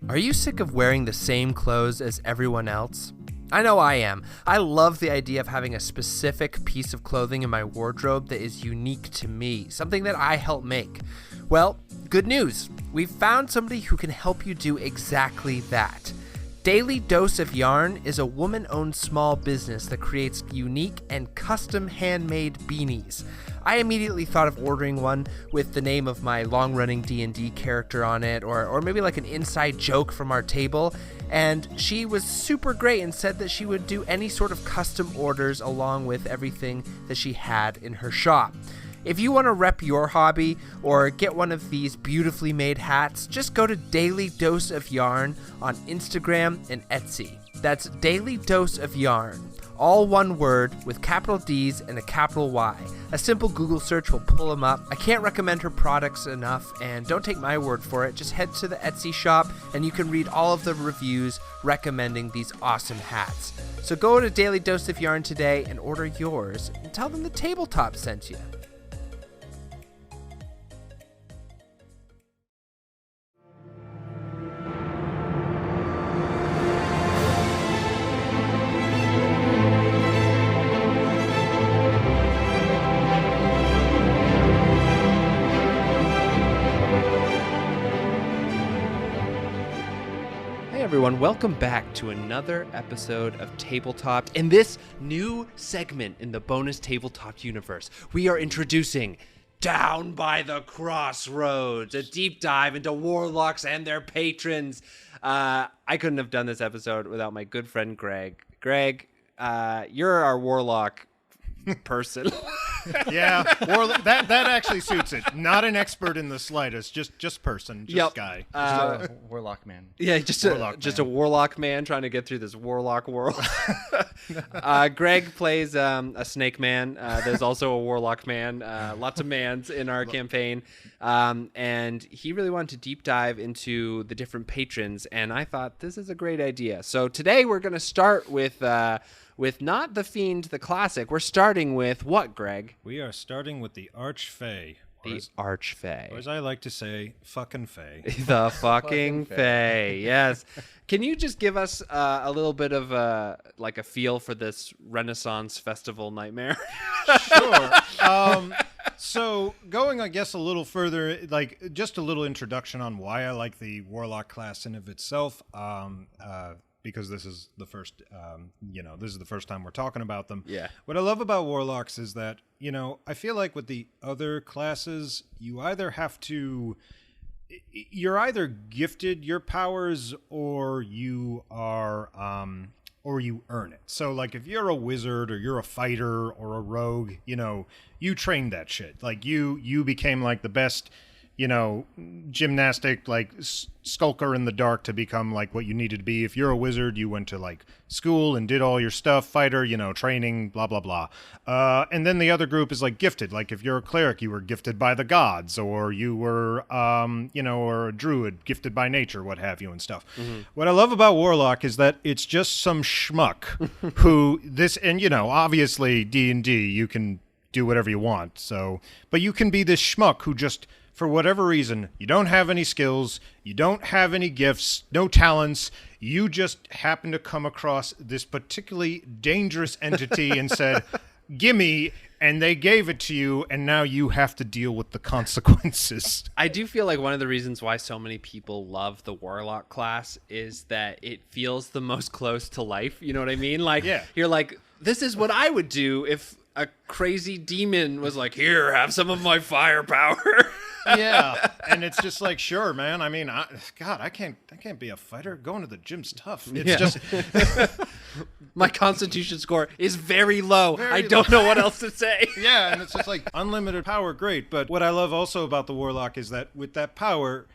Are you sick of wearing the same clothes as everyone else? I know I am. I love the idea of having a specific piece of clothing in my wardrobe that is unique to me, something that I help make. Well, good news. We've found somebody who can help you do exactly that. Daily Dose of Yarn is a woman-owned small business that creates unique and custom handmade beanies. I immediately thought of ordering one with the name of my long-running D&D character on it, or maybe like an inside joke from our table, and she was super great and said that she would do any sort of custom orders along with everything that she had in her shop. If you want to rep your hobby or get one of these beautifully made hats, just go to Daily Dose of Yarn on Instagram and Etsy. That's Daily Dose of Yarn. All one word with capital D's and a capital Y. A simple Google search will pull them up. I can't recommend her products enough, and don't take my word for it. Just head to the Etsy shop and you can read all of the reviews recommending these awesome hats. So go to Daily Dose of Yarn today and order yours and tell them the Tabletop sent you. Everyone, welcome back to another episode of Tabletop. In this new segment in the bonus Tabletop universe, we are introducing Down by the Crossroads, a deep dive into warlocks and their patrons. I couldn't have done this episode without my good friend Greg. Greg, you're our warlock person. Yeah, that actually suits it. Not an expert in the slightest, just person, guy. Just a warlock man. Yeah, just a warlock man trying to get through this warlock world. Greg plays a snake man. There's also a warlock man. Lots of mans in our campaign. And he really wanted to deep dive into the different patrons, and I thought this is a great idea. So today we're going to start with not the Fiend, the classic. We're starting with what, Greg? We are starting with the Archfey. The Archfey. Or as I like to say, fucking Fey. The fucking Fey, yes. Can you just give us a little bit of a feel for this Renaissance festival nightmare? Sure. So going, I guess, a little further, just a little introduction on why I like the Warlock class in of itself. Because this is the first, this is the first time we're talking about them. Yeah. What I love about Warlocks is that, I feel like with the other classes, you're either gifted your powers or you are, or you earn it. So, like, if you're a wizard or you're a fighter or a rogue, you trained that shit. Like, you became, like, the best, gymnastic, skulker in the dark to become like what you needed to be. If you're a wizard, you went to like school and did all your stuff, fighter, training, blah, blah, blah. And then the other group is like gifted. Like if you're a cleric, you were gifted by the gods, or you were, or a druid, gifted by nature, what have you, and stuff. Mm-hmm. What I love about Warlock is that it's just some schmuck who obviously D&D, you can do whatever you want. So, but you can be this schmuck who just, for whatever reason, you don't have any skills, you don't have any gifts, no talents, you just happen to come across this particularly dangerous entity and said, gimme, and they gave it to you, and now you have to deal with the consequences. I do feel like one of the reasons why so many people love the Warlock class is that it feels the most close to life, you know what I mean? Like, yeah. You're like, this is what I would do if a crazy demon was like, here, have some of my firepower. Yeah, and it's just like, sure, man. I mean, I can't be a fighter. Going to the gym's tough. It's just my constitution score is very low. I don't know what else to say. Yeah, and it's just like unlimited power, great. But what I love also about the Warlock is that with that power,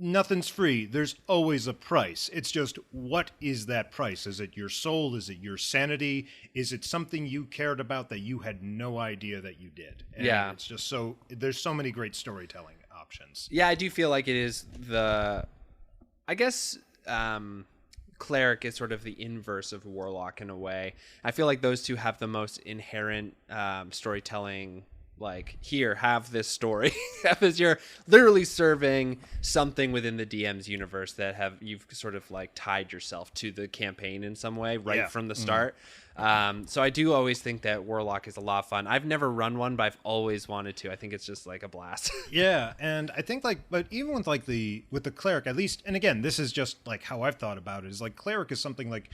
nothing's free. There's always a price. It's just, what is that price? Is it your soul? Is it your sanity? Is it something you cared about that you had no idea that you did? And yeah. It's just there's so many great storytelling options. Yeah, I do feel like it is cleric is sort of the inverse of warlock in a way. I feel like those two have the most inherent storytelling like, here, have this story, because you're literally serving something within the DM's universe that you've sort of like tied yourself to the campaign in some way from the start. So I do always think that Warlock is a lot of fun. I've never run one, but I've always wanted to. I think it's just like a blast. Yeah, and I think but even with like with the cleric, at least, and again, this is just like how I've thought about it, is like cleric is something like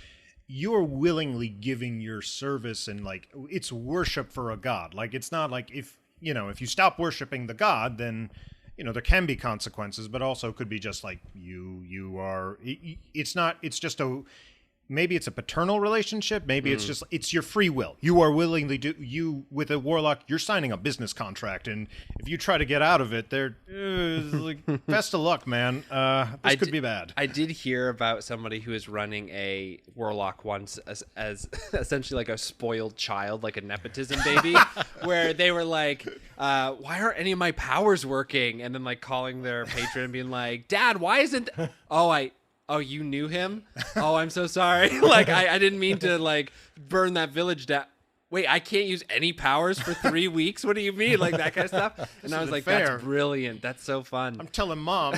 you're willingly giving your service, and like it's worship for a god. Like it's not like if you stop worshiping the god, then there can be consequences, but also could be just like it's just maybe it's a paternal relationship. Maybe it's your free will. You are willingly with a warlock, you're signing a business contract. And if you try to get out of it, like, best of luck, man. This could be bad. I did hear about somebody who is running a warlock once as essentially like a spoiled child, like a nepotism baby, where they were like, why aren't any of my powers working? And then like calling their patron and being like, Dad, why isn't, oh, you knew him? Oh, I'm so sorry. Like, I didn't mean to, like, burn that village down. Wait, I can't use any powers for 3 weeks? What do you mean? Like, that kind of stuff? And I was like, fair. That's brilliant. That's so fun. I'm telling Mom.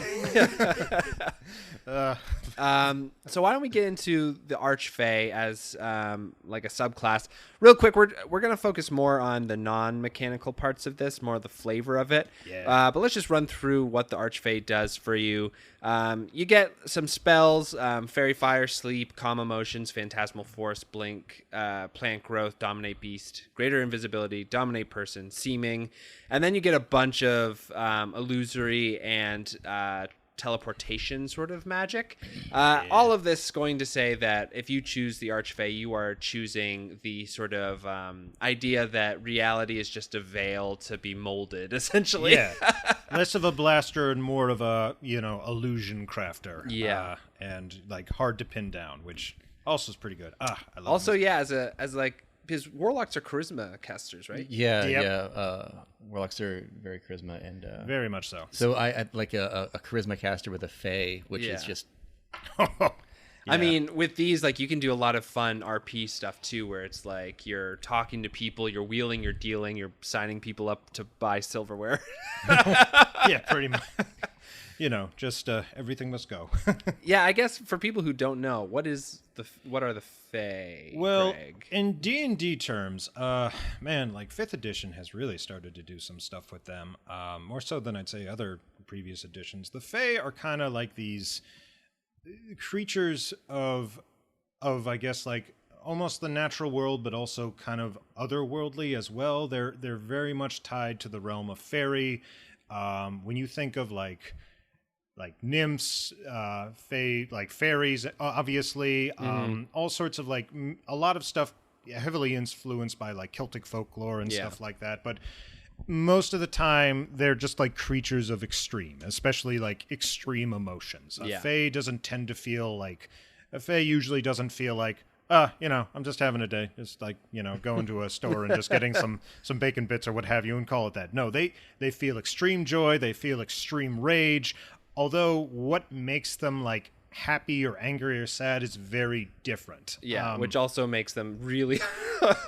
So why don't we get into the Archfey as like a subclass? Real quick, we're going to focus more on the non-mechanical parts of this, more of the flavor of it. Yeah. But let's just run through what the Archfey does for you. You get some spells, Fairy Fire, Sleep, Calm Emotions, Phantasmal Force, Blink, Plant Growth, Dominate Beast, Greater Invisibility, Dominate Person, Seeming, and then you get a bunch of illusory and teleportation sort of magic. All of this is going to say that if you choose the Archfey, you are choosing the sort of idea that reality is just a veil to be molded, essentially. Yeah. Less of a blaster and more of a, illusion crafter. Yeah. And like hard to pin down, which also is pretty good. I love also, as like, because warlocks are charisma casters, right? Yeah, Yep. yeah. Warlocks are very charisma, and very much so. So I like a charisma caster with a Fey, which is just. I mean, with these, like, you can do a lot of fun RP stuff too, where it's like you're talking to people, you're wheeling, you're dealing, you're signing people up to buy silverware. Yeah, pretty much. Just everything must go. Yeah, I guess for people who don't know, what are the Fae? Well, Greg? in D&D terms, man, like 5th edition has really started to do some stuff with them, more so than I'd say other previous editions. The Fae are kind of like these creatures of I guess like almost the natural world, but also kind of otherworldly as well. They're very much tied to the realm of fairy. When you think of like nymphs, like fairies, obviously, all sorts of like a lot of stuff heavily influenced by like Celtic folklore and stuff like that. But most of the time, they're just like creatures of extreme, especially like extreme emotions. A fae doesn't tend to feel like a fae usually doesn't feel like, I'm just having a day, just like, going to a store and just getting some bacon bits or what have you and call it that. No, they feel extreme joy, they feel extreme rage, although what makes them like happy or angry or sad is very different. Yeah, which also makes them really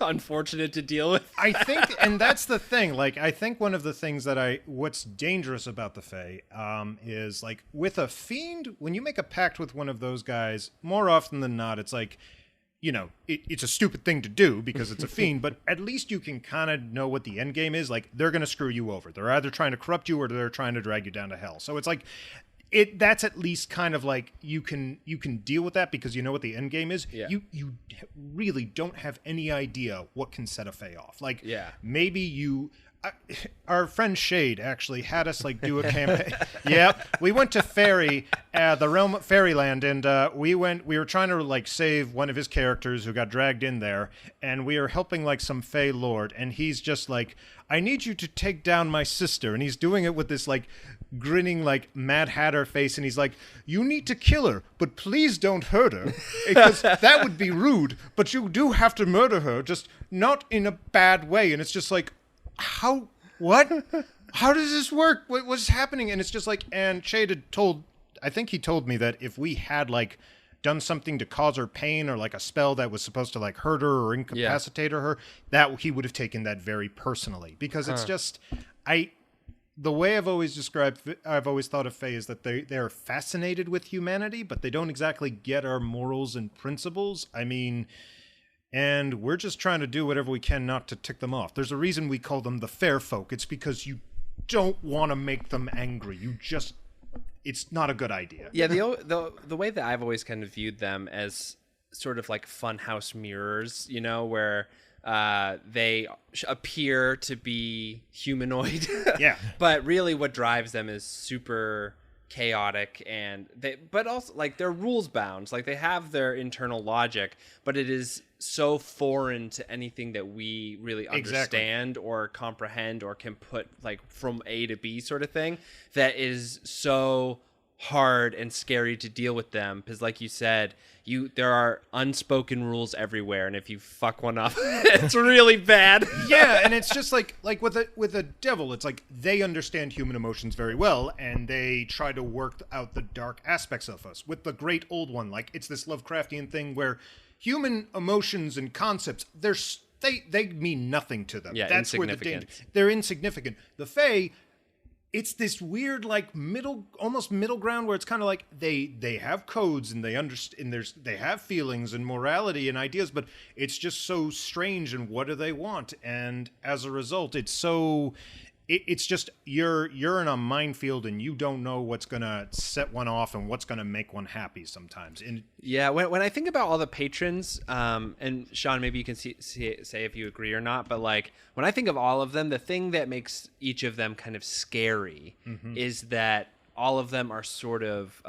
unfortunate to deal with. I think, and that's the thing, like, I think one of the things what's dangerous about the Fae is, like, with a fiend, when you make a pact with one of those guys, more often than not, it's like, it's a stupid thing to do because it's a fiend, but at least you can kind of know what the end game is. Like, they're going to screw you over. They're either trying to corrupt you or they're trying to drag you down to hell. So it's like, that's at least kind of like you can deal with that because you know what the end game is. Yeah. You really don't have any idea what can set a Fae off. Like, maybe our friend Shade actually had us like do a campaign. We went to the realm of Fairyland, and we were trying to like save one of his characters who got dragged in there, and we are helping like some Fae lord, and he's just like, I need you to take down my sister, and he's doing it with this like grinning like Mad Hatter face, and he's like, you need to kill her, but please don't hurt her, because that would be rude, but you do have to murder her, just not in a bad way. And it's just like, what how does this work? What's happening? And it's just like, and Shade had I think he told me that if we had like done something to cause her pain, or like a spell that was supposed to like hurt her or incapacitate her, that he would have taken that very personally, because it's just the way I've always thought of Fae is that they are fascinated with humanity, but they don't exactly get our morals and principles. I mean, and we're just trying to do whatever we can not to tick them off. There's a reason we call them the fair folk. It's because you don't want to make them angry. It's not a good idea. Yeah, the way that I've always kind of viewed them as sort of like funhouse mirrors, you know, where they appear to be humanoid. Yeah. But really what drives them is super chaotic, but also like they're rules bound. Like they have their internal logic, but it is so foreign to anything that we really understand or comprehend or can put like from A to B sort of thing, that is so hard and scary to deal with them, because like you said, there are unspoken rules everywhere, and if you fuck one up, it's really bad. Yeah, and it's just like with a devil, it's like they understand human emotions very well, and they try to work out the dark aspects of us. With the great old one, like it's this Lovecraftian thing where human emotions and concepts, they mean nothing to them. Yeah, that's where they're insignificant. The Fae, it's this weird like almost middle ground where it's kind of like they have codes and they understand, and they have feelings and morality and ideas, but it's just so strange, and what do they want? And as a result, it's just you're in a minefield, and you don't know what's gonna set one off and what's gonna make one happy sometimes. And yeah, when I think about all the patrons, and Sean, maybe you can say if you agree or not, but like when I think of all of them, the thing that makes each of them kind of scary is that all of them are sort of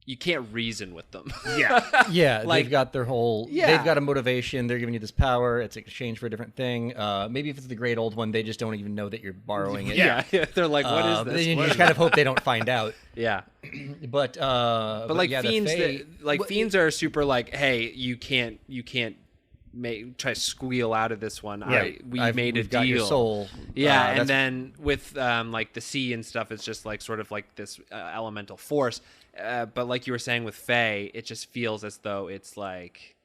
you can't reason with them. Yeah. Yeah, Like- they've got their whole... Yeah. They've got a motivation. They're giving you this power. It's in exchange for a different thing. Maybe if it's the great old one, they just don't even know that you're borrowing it. Yeah. They're like, what is this? You just kind of hope they don't find out. Yeah. But But yeah, the fiends, Fae- fiends are super like, hey, you can't try to squeal out of this one. Yeah, we made a we've got deal. your soul. Yeah, and that's- then with like the sea and stuff, it's just like sort of like this elemental force. But like you were saying with Fae, it just feels as though it's like,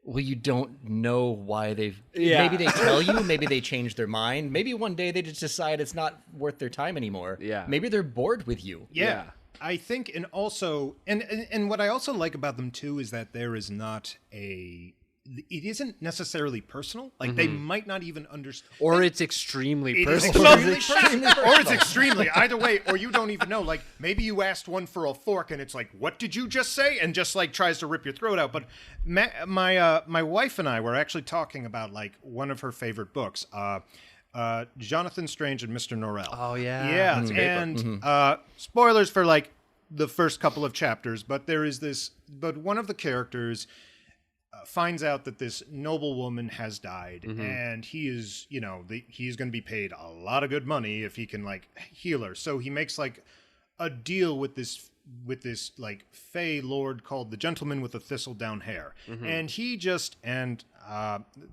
well, you don't know why they've... Yeah. Maybe they tell you. Maybe they change their mind. Maybe one day they just decide it's not worth their time anymore. Yeah. Maybe they're bored with you. Yeah. I think, and also, and what I also like about them too is that there is not it isn't necessarily personal. Like they might not even understand, or it's extremely It is personal. extremely personal. Or it's extremely either way, or you don't even know. Like maybe you asked one for a fork, and it's like, "What did you just say?" and just like tries to rip your throat out. But my wife and I were actually talking about like one of her favorite books. Jonathan Strange and Mr. Norrell. Oh, yeah. Yeah. That's a great And spoilers for like the first couple of chapters, but one of the characters finds out that this noble woman has died, and he is, he's going to be paid a lot of good money if he can like heal her. So he makes like a deal with this like Fey lord called the Gentleman with the Thistledown Hair. And he just,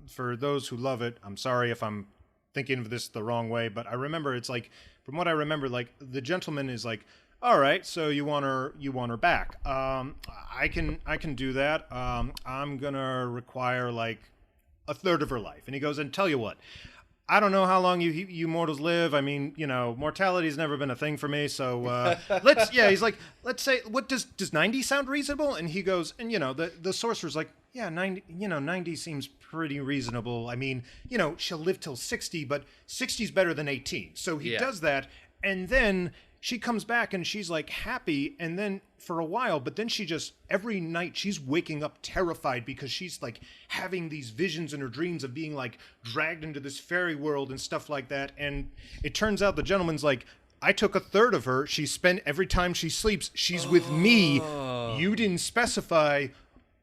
for those who love it, I'm sorry if I'm thinking of this the wrong way, but I remember it's like, from what I remember, like the gentleman is like, all right, so you want her back. I can do that. I'm gonna require like a third of her life. And he goes, and tell you what, I don't know how long you mortals live. I mean, mortality's never been a thing for me. So he's like, let's say, what does 90 sound reasonable? And he goes, and the sorcerer's like, yeah, 90 seems pretty reasonable. I mean, she'll live till 60, but 60's better than 18. So he does that, and then she comes back and she's like happy, and then for a while, but then she just, every night she's waking up terrified because she's like having these visions in her dreams of being like dragged into this fairy world and stuff like that. And it turns out the gentleman's like, I took a third of her. She spent every time she sleeps, she's with me. You didn't specify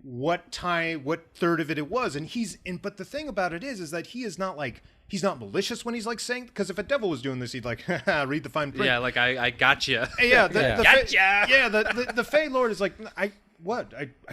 what third of it was. And but the thing about it is that he is not like, he's not malicious when he's like saying, because if a devil was doing this, he'd like read the fine print. Yeah, like I gotcha. Yeah, Gotcha. The Fey Lord is like, I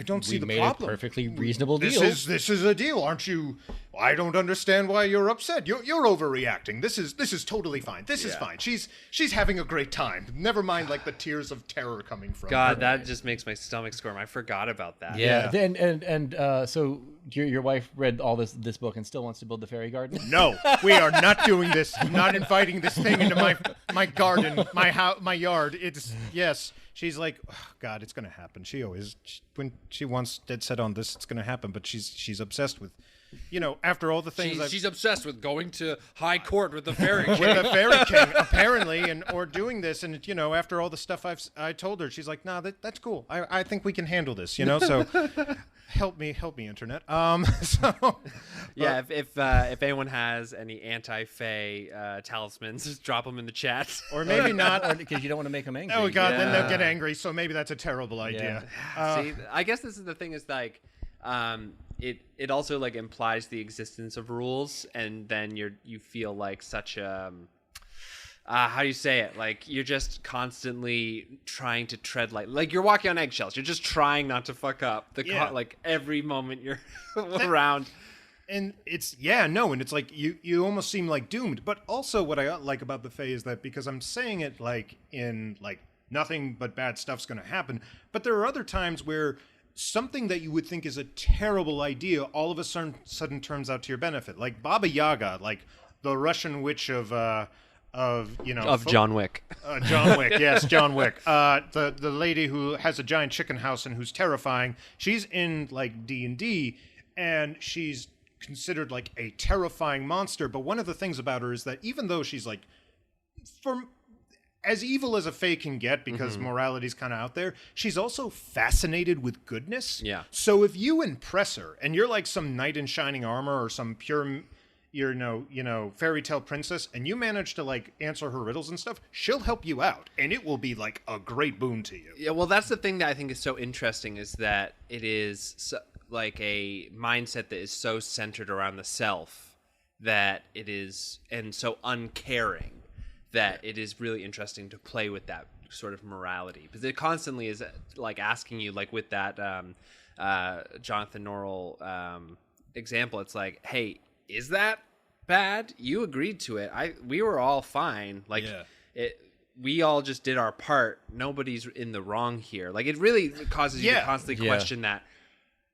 don't see the made problem. a perfectly reasonable deal. This is a deal, aren't you? I don't understand why you're upset. You're overreacting. This is totally fine. This is fine. She's having a great time. Never mind like the tears of terror coming from God, her. that just makes my stomach squirm. I forgot about that. Yeah. So your wife read all this book and still wants to build the fairy garden? No, we are not doing this. I'm not inviting this thing into my garden, my house, my yard. Yes. She's like, oh, God, it's gonna happen. When she wants dead set on this, it's gonna happen. But she's obsessed with, after all the things She's obsessed with going to high court with the fairy king. with the fairy king, apparently, or doing this, and after all the stuff I told her, she's like, nah, that's cool. I think we can handle this, So help me, internet. If anyone has any anti-fae talismans, just drop them in the chat. Or maybe not, because you don't want to make them angry. Oh God, then they'll get angry. So maybe that's a terrible idea. See, I guess this is the thing. Is like, it also like implies the existence of rules, and then you feel like such a how do you say it? Like you're just constantly trying to tread like you're walking on eggshells. You're just trying not to fuck up like every moment you're around. And and it's like you almost seem like doomed. But also what I like about the Fae is that because I'm saying it like in like nothing but bad stuff's going to happen, but there are other times where something that you would think is a terrible idea all of a sudden turns out to your benefit. Like Baba Yaga, like the Russian witch of John Wick. John Wick, yes, John Wick. The lady who has a giant chicken house and who's terrifying. She's in like D&D, and she's considered like a terrifying monster. But one of the things about her is that even though she's like, as evil as a Fae can get, because morality's kind of out there, she's also fascinated with goodness. Yeah. So if you impress her, and you're like some knight in shining armor or some pure, fairy tale princess, and you manage to like answer her riddles and stuff, she'll help you out, and it will be like a great boon to you. Yeah, well, that's the thing that I think is so interesting, is that it is like a mindset that is so centered around the self that it is, and so uncaring, that it is really interesting to play with that sort of morality, because it constantly is like asking you, like with that Jonathan Norrell example, it's like, hey, is that bad? You agreed to it. We were all fine. Like we all just did our part. Nobody's in the wrong here. Like it really causes you to constantly question that.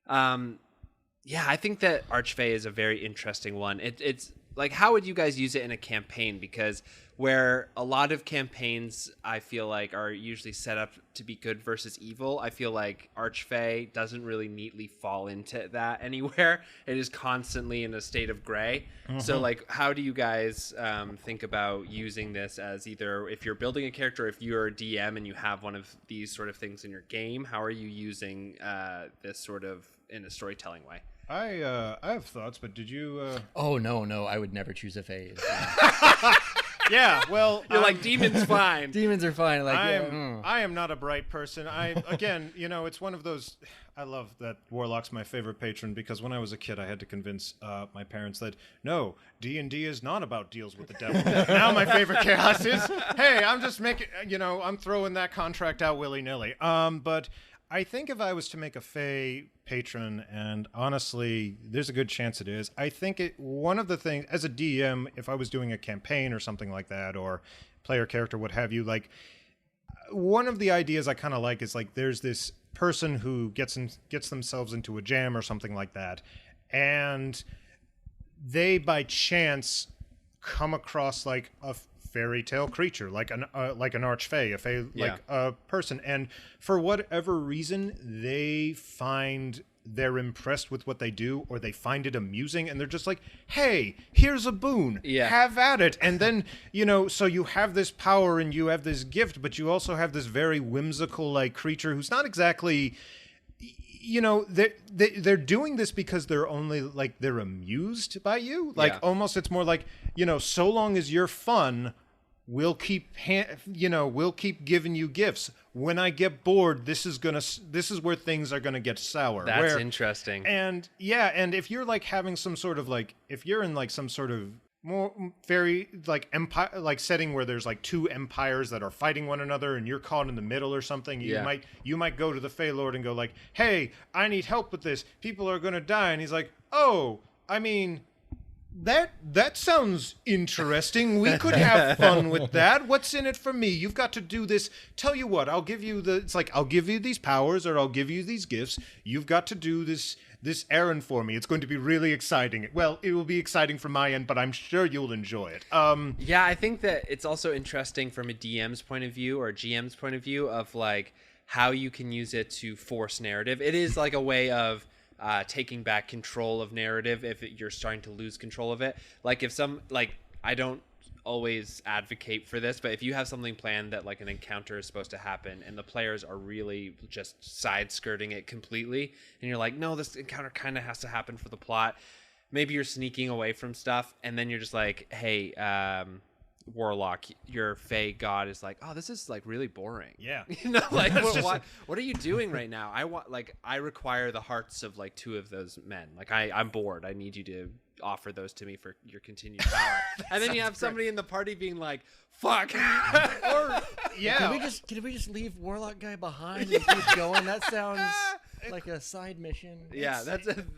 I think that Archfey is a very interesting one. It's like, how would you guys use it in a campaign? Because where a lot of campaigns, I feel like, are usually set up to be good versus evil, I feel like Archfey doesn't really neatly fall into that anywhere. It is constantly in a state of gray. So, like, how do you guys think about using this as either, if you're building a character, if you're a DM and you have one of these sort of things in your game, how are you using this sort of in a storytelling way? I have thoughts, but did you... Oh, no, I would never choose a phase. Yeah, well... You're like, demons fine. Demons are fine. Like, I am not a bright person. Again, it's one of those... I love that Warlock's my favorite patron, because when I was a kid, I had to convince my parents that, no, D&D is not about deals with the devil. Now my favorite chaos is, hey, I'm just making... I'm throwing that contract out willy-nilly. But... I think if I was to make a Fae patron, and honestly, there's a good chance it is, I think one of the things, as a DM, if I was doing a campaign or something like that, or player character, what have you, like, one of the ideas I kind of like is, like, there's this person who gets themselves into a jam or something like that, and they, by chance, come across, like, a fairy tale creature, like an archfey, like a person, and for whatever reason they're impressed with what they do, or they find it amusing, and they're just like, hey, here's a boon, have at it. And then so you have this power and you have this gift, but you also have this very whimsical like creature who's not exactly, they're doing this because they're only like, they're amused by you, like almost it's more like, so long as you're fun, we'll keep giving you gifts. When I get bored, this is where things are gonna get sour. That's interesting. And and if you're like having some sort of like, if you're in like some sort of more very like empire like setting where there's like two empires that are fighting one another and you're caught in the middle or something, you might go to the Fey Lord and go like, hey, I need help with this. People are gonna die. And he's like, oh, I mean, that sounds interesting. We could have fun with that. What's in it for me? You've got to do this. Tell you what, I'll give you I'll give you these powers or I'll give you these gifts. You've got to do this errand for me. It's going to be really exciting. Well, it will be exciting from my end, but I'm sure you'll enjoy it. Yeah, I think that it's also interesting from a DM's point of view or a GM's point of view of like how you can use it to force narrative. It is like a way of taking back control of narrative if you're starting to lose control of it. Like if I don't always advocate for this, but if you have something planned that like an encounter is supposed to happen and the players are really just side skirting it completely and you're like, no, this encounter kind of has to happen for the plot. Maybe you're sneaking away from stuff and then you're just like, hey, warlock, your Fey god is like, oh, this is like really boring. Yeah. You know, like what are you doing right now? I require the hearts of like 2 of those men. Like I'm bored. I need you to offer those to me for your continued power. And then you have somebody in the party being like, fuck. Or yeah. Can we just leave warlock guy behind and keep going? That sounds like a side mission. Yeah,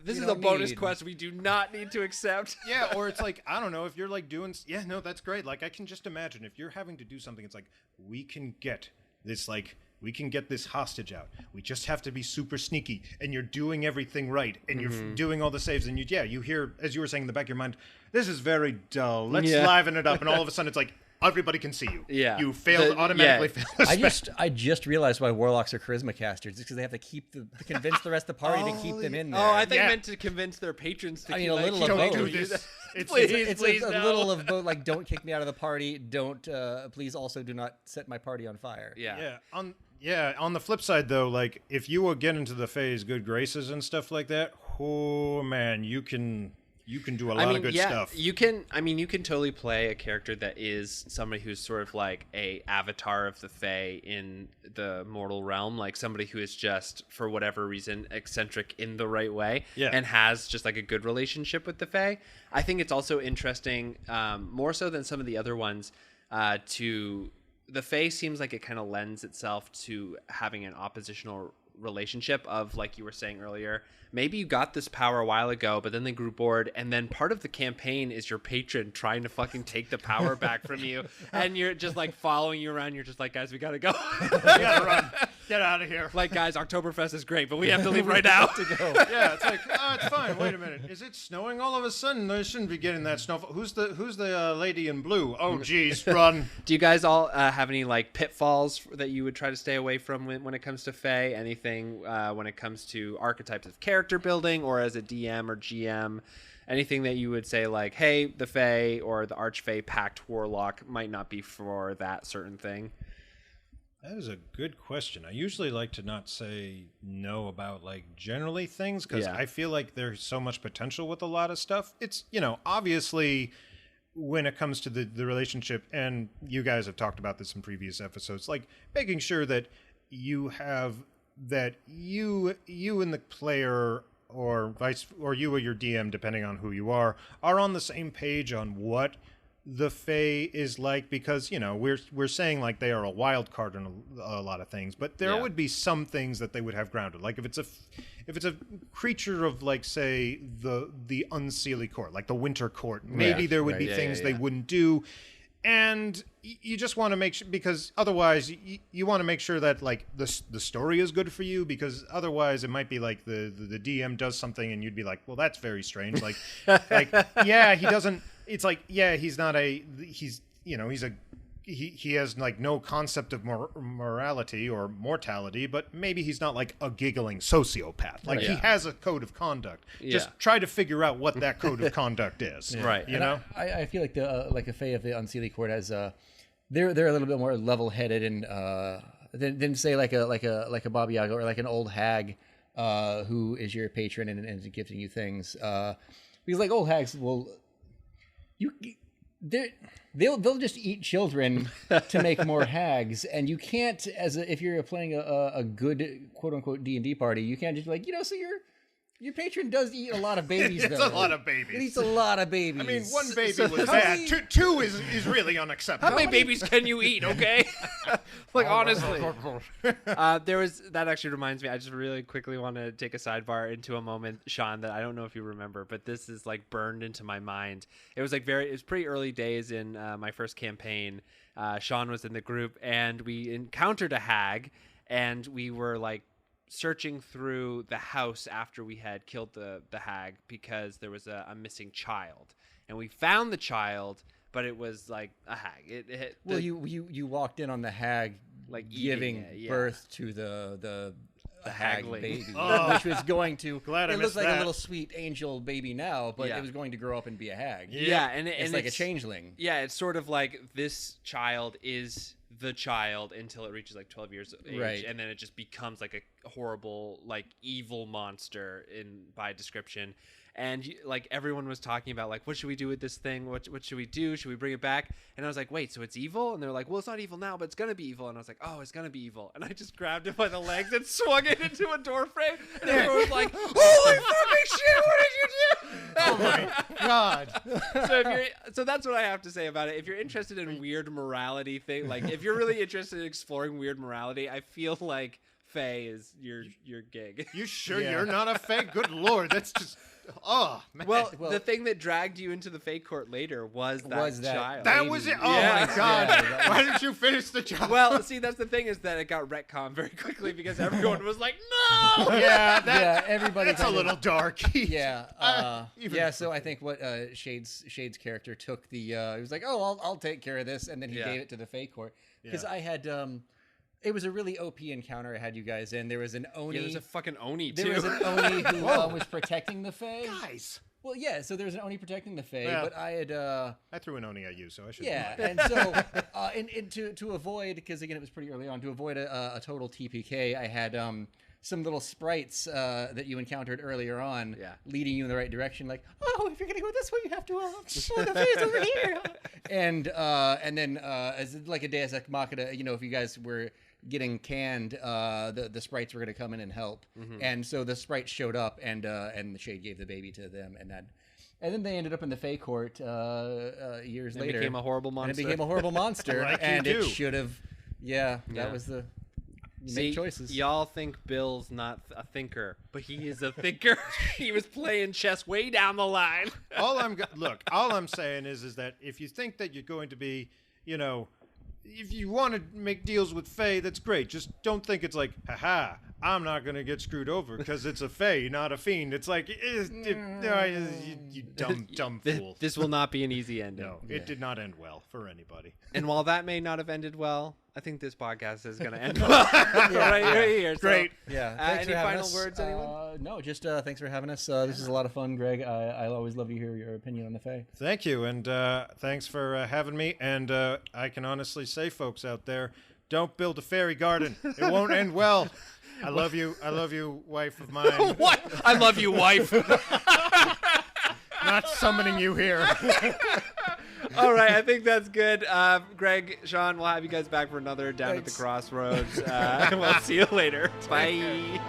this is a bonus quest we do not need to accept. Yeah, or it's like, I don't know, if you're like doing, yeah, no, that's great. Like I can just imagine if you're having to do something, it's like, we can get this hostage out. We just have to be super sneaky, and you're doing everything right, and you're doing all the saves, and you hear, as you were saying in the back of your mind, this is very dull. Let's liven it up, and all of a sudden it's like, everybody can see you. Yeah. You failed automatically. Yeah. I just realized why warlocks are charisma casters. It's because they have to convince the rest of the party to keep them in there. Oh, I think meant to convince their patrons to keep, a little of don't both. do this. It's Please, a no. little of both. Like, don't kick me out of the party. Don't please also do not set my party on fire. Yeah. On the flip side, though, like if you will get into the Fae's good graces and stuff like that, oh man, you can do a lot of good stuff. You can totally play a character that is somebody who's sort of like a avatar of the Fae in the mortal realm, like somebody who is just, for whatever reason, eccentric in the right way and has just like a good relationship with the Fae. I think it's also interesting, more so than some of the other ones, the Fae seems like it kind of lends itself to having an oppositional relationship of, like you were saying earlier, maybe you got this power a while ago, but then they grew bored, and then part of the campaign is your patron trying to fucking take the power back from you, and you're just like following you around. You're just like, guys, we gotta go. We gotta run. Get out of here. Like, guys, Oktoberfest is great, but we have to leave right now. to go. Yeah, it's like, oh, it's fine. Wait a minute. Is it snowing all of a sudden? No, you shouldn't be getting that snow. Who's the lady in blue? Oh, geez, run. Do you guys all have any like pitfalls that you would try to stay away from when it comes to Fae? Anything when it comes to archetypes of character building, or as a DM or GM, anything that you would say like, hey, the Fae or the Archfey Pact Warlock might not be for that certain thing? That is a good question. I usually like to not say no about like generally things because I feel like there's so much potential with a lot of stuff. It's, obviously when it comes to the relationship, and you guys have talked about this in previous episodes, like making sure that you have that you and the player or you or your DM, depending on who you are on the same page on what the Fae is like, because we're saying like they are a wild card in a lot of things, but there would be some things that they would have grounded. Like if it's a creature of like say the Unseelie Court, like the Winter Court, maybe there would be things they wouldn't do, and you just want to make sure, because otherwise you want to make sure that like the story is good for you, because otherwise it might be like the DM does something and you'd be like, well, that's very strange. Like he doesn't. It's like, he's not he has like no concept of morality or mortality, but maybe he's not like a giggling sociopath. Like he has a code of conduct. Just try to figure out what that code of conduct is. Right. I feel like the Fae of the Unseelie Court has they're a little bit more level-headed and than say like a Baba Yaga or like an old hag who is your patron and is gifting you things. Because like old hags will. They'll just eat children to make more hags, and you can't, if you're playing a good quote unquote D&D party, you can't just be like, so Your patron does eat a lot of babies, It's though. a lot of babies. It eats a lot of babies. I mean, one baby So was how bad. many- Two is really unacceptable. How many babies can you eat? Okay, like honestly, that actually reminds me. I just really quickly want to take a sidebar into a moment, Sean, that I don't know if you remember, but this is like burned into my mind. It was pretty early days in my first campaign. Sean was in the group, and we encountered a hag, and we were like searching through the house after we had killed the hag because there was a missing child, and we found the child, but it was like a hag. You walked in on the hag Like giving eating it, yeah. birth to the hag hagling. baby, Oh. which was going to. Glad I it missed looks like that. a little sweet angel baby now, but Yeah. it was going to grow up and be a hag. Yeah, and It's like a changeling. Yeah, it's sort of like this child is the child until it reaches like 12 years of age, Right. and then it just becomes like a horrible, like evil monster by description. And like everyone was talking about like, what should we do with this thing? What should we do? Should we bring it back? And I was like, wait, so it's evil? And they're like, well, it's not evil now, but it's gonna be evil. And I was like, oh, it's gonna be evil. And I just grabbed it by the legs and swung it into a door frame. And everyone was like, holy fucking shit! What did you do? Oh my god. So that's what I have to say about it. If you're interested in weird morality thing, like if you're really interested in exploring weird morality, I feel like Faye is your gig. You sure Yeah. you're not a fake? Good lord, that's just oh man. Well, Well- the thing that dragged you into the Fae court later was that child. that baby. was it. Oh Yeah. my god. Yeah. Why didn't you finish the job? Well, see, that's the thing is that it got retconned very quickly because everyone was like, no! yeah, Yeah, everybody. that's a kind of- little dark. Yeah, even- yeah. So I think what Shade's character took the he was like, oh, I'll take care of this, and then he Yeah. gave it to the Fae Court because Yeah. I had it was a really OP encounter I had you guys in. There was an Oni. Yeah, there's a fucking Oni, too. there was an Oni who was protecting the Fae. Guys, Well, yeah. So there was an Oni protecting the Fae, Yeah. but I had I threw an Oni at you, so I should. yeah, and so and to avoid, because again it was pretty early on, to avoid a total TPK, I had some little sprites that you encountered earlier on, Yeah. leading you in the right direction. Like, oh, if you're gonna go this way, you have to the face over here. And then as like a Deus Ex Machina, you know, if you guys were getting canned, the sprites were gonna come in and help, and so the sprites showed up, and the Shade gave the baby to them, and then they ended up in the Fae Court years It later. became a horrible monster. And it became a horrible monster, Like you and it do. should have. Yeah, Yeah. that was the. You See, make choices. y'all think Bill's not a thinker, but he is a thinker. He was playing chess way down the line. All I'm saying is that if you think that you're going to be, you know, if you want to make deals with Faye, that's great. Just don't think it's like, haha, I'm not going to get screwed over because it's a Faye, not a fiend. It's like, you dumb fool. This will not be an easy ending. No, it did not end well for anybody. And while that may not have ended well, I think this podcast is going to end well. right here. So, Great. Yeah. Thanks any for having final us. words, anyone? No, just thanks for having us. This is a lot of fun, Greg. I always love to hear your opinion on the Fae. Thank you, and thanks for having me. And I can honestly say, folks out there, don't build a fairy garden. It won't end well. I love you, wife of mine. What? I love you, wife. Not summoning you here. All right, I think that's good. Greg, Sean, we'll have you guys back for another Down at the Thanks. Crossroads. We'll see you later. Bye.